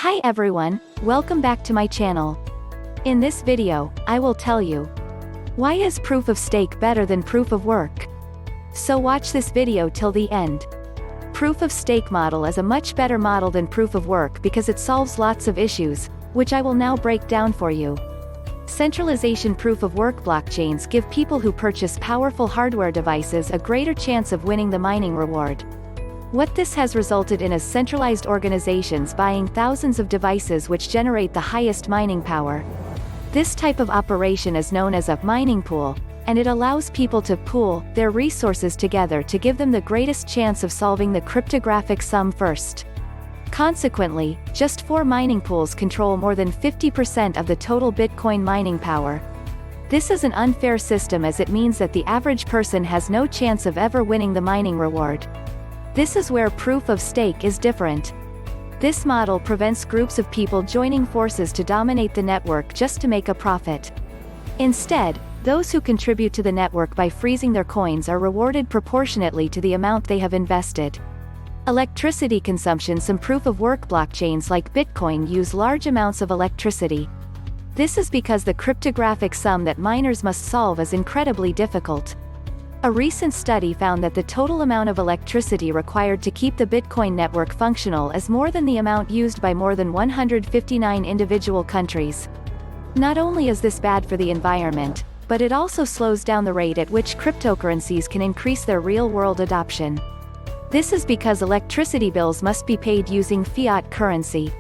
Hi everyone, welcome back to my channel. In this video, I will tell you, why is proof of stake better than proof of work? So watch this video till the end. Proof of stake model is a much better model than proof of work because it solves lots of issues, which I will now break down for you. Centralization proof of work blockchains give people who purchase powerful hardware devices a greater chance of winning the mining reward. What this has resulted in is centralized organizations buying thousands of devices which generate the highest mining power. This type of operation is known as a mining pool, and it allows people to pool their resources together to give them the greatest chance of solving the cryptographic sum first. Consequently, just 4 mining pools control more than 50% of the total Bitcoin mining power. This is an unfair system as it means that the average person has no chance of ever winning the mining reward. This is where proof of stake is different. This model prevents groups of people joining forces to dominate the network just to make a profit. Instead, those who contribute to the network by freezing their coins are rewarded proportionately to the amount they have invested. Electricity consumption. Some proof-of-work blockchains like Bitcoin use large amounts of electricity. This is because the cryptographic sum that miners must solve is incredibly difficult. A recent study found that the total amount of electricity required to keep the Bitcoin network functional is more than the amount used by more than 159 individual countries. Not only is this bad for the environment, but it also slows down the rate at which cryptocurrencies can increase their real-world adoption. This is because electricity bills must be paid using fiat currency.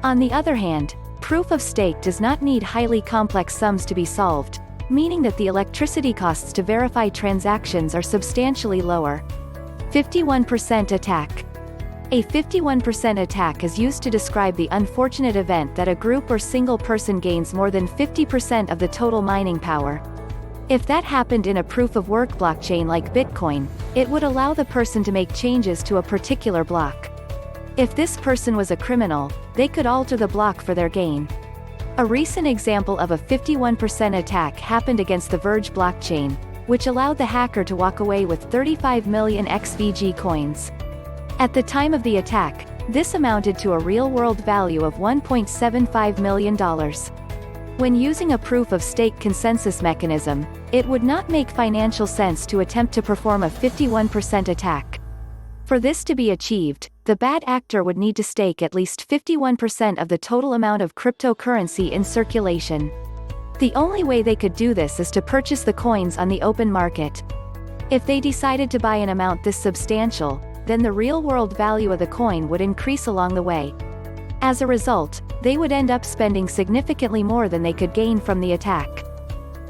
On the other hand, proof of stake does not need highly complex sums to be solved, meaning that the electricity costs to verify transactions are substantially lower. 51% attack. A 51% attack is used to describe the unfortunate event that a group or single person gains more than 50% of the total mining power. If that happened in a proof-of-work blockchain like Bitcoin, it would allow the person to make changes to a particular block. If this person was a criminal, they could alter the block for their gain. A recent example of a 51% attack happened against the Verge blockchain, which allowed the hacker to walk away with 35 million XVG coins. At the time of the attack, this amounted to a real-world value of $1.75 million. When using a proof-of-stake consensus mechanism, it would not make financial sense to attempt to perform a 51% attack. For this to be achieved, the bad actor would need to stake at least 51% of the total amount of cryptocurrency in circulation. The only way they could do this is to purchase the coins on the open market. If they decided to buy an amount this substantial, then the real-world value of the coin would increase along the way. As a result, they would end up spending significantly more than they could gain from the attack.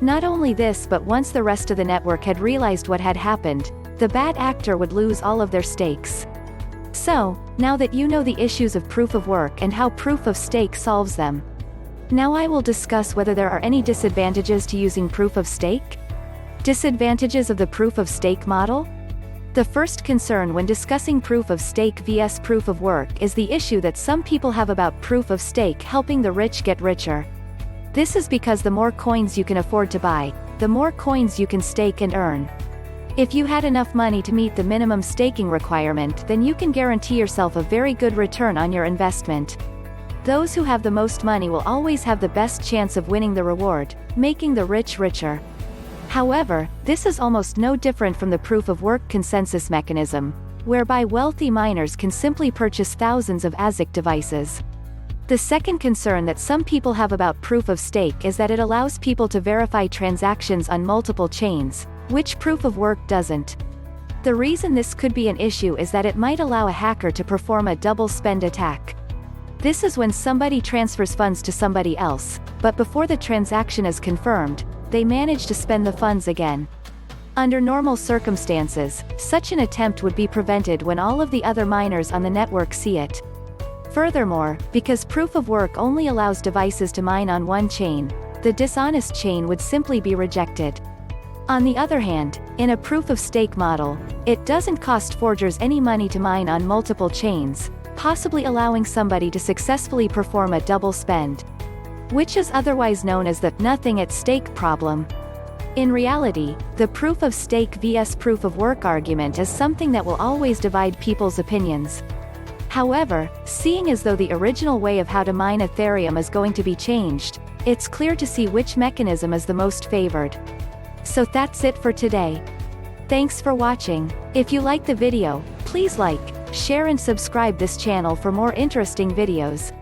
Not only this, but once the rest of the network had realized what had happened, the bad actor would lose all of their stakes. So, now that you know the issues of proof of work and how proof of stake solves them, now I will discuss whether there are any disadvantages to using proof of stake. Disadvantages of the proof of stake model? The first concern when discussing proof of stake vs proof of work is the issue that some people have about proof of stake helping the rich get richer. This is because the more coins you can afford to buy, the more coins you can stake and earn. If you had enough money to meet the minimum staking requirement, then you can guarantee yourself a very good return on your investment. Those who have the most money will always have the best chance of winning the reward, making the rich richer. However, this is almost no different from the proof-of-work consensus mechanism, whereby wealthy miners can simply purchase thousands of ASIC devices. The second concern that some people have about proof of stake is that it allows people to verify transactions on multiple chains, which proof of work doesn't. The reason this could be an issue is that it might allow a hacker to perform a double spend attack. This is when somebody transfers funds to somebody else, but before the transaction is confirmed, they manage to spend the funds again. Under normal circumstances, such an attempt would be prevented when all of the other miners on the network see it. Furthermore, because proof of work only allows devices to mine on one chain, the dishonest chain would simply be rejected. On the other hand, in a proof-of-stake model, it doesn't cost forgers any money to mine on multiple chains, possibly allowing somebody to successfully perform a double spend, which is otherwise known as the nothing at stake problem. In reality, the proof-of-stake vs proof-of-work argument is something that will always divide people's opinions. However, seeing as though the original way of how to mine Ethereum is going to be changed, it's clear to see which mechanism is the most favored. So that's it for today. Thanks for watching. If you like the video, please like, share and subscribe this channel for more interesting videos.